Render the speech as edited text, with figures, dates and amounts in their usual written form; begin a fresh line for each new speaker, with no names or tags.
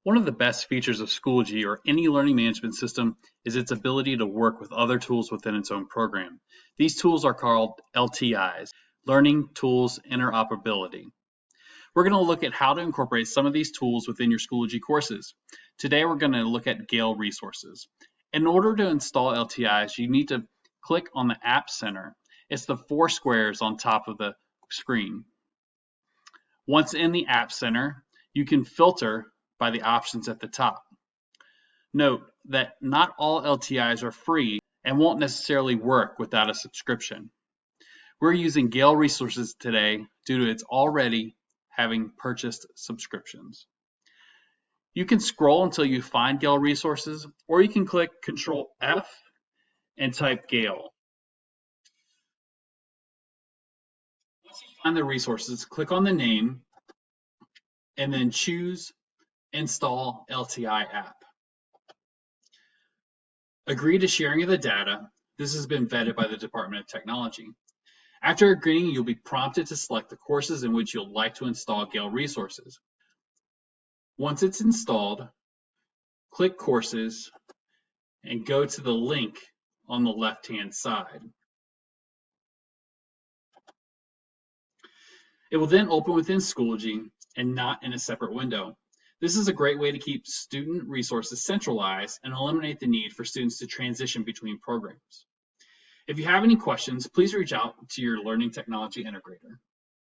One of the best features of Schoology or any learning management system is its ability to work with other tools within its own program. These tools are called LTIs, Learning Tools Interoperability. We're going to look at how to incorporate some of these tools within your Schoology courses. Today we're going to look at Gale resources. In order to install LTIs, you need to click on the App Center. It's the 4 squares on top of the screen. Once in the App Center, you can filter by the options at the top. Note that not all LTIs are free and won't necessarily work without a subscription. We're using Gale resources today due to its already having purchased subscriptions. You can scroll until you find Gale resources, or you can click Control F and type Gale. Once you find the resources, click on the name and then choose Install LTI app. Agree to sharing of the data. This has been vetted by the Department of Technology. After agreeing, you'll be prompted to select the courses in which you'll like to install Gale resources. Once it's installed, click Courses and go to the link on the left-hand side. It will then open within Schoology and not in a separate window. This is a great way to keep student resources centralized and eliminate the need for students to transition between programs. If you have any questions, please reach out to your learning technology integrator.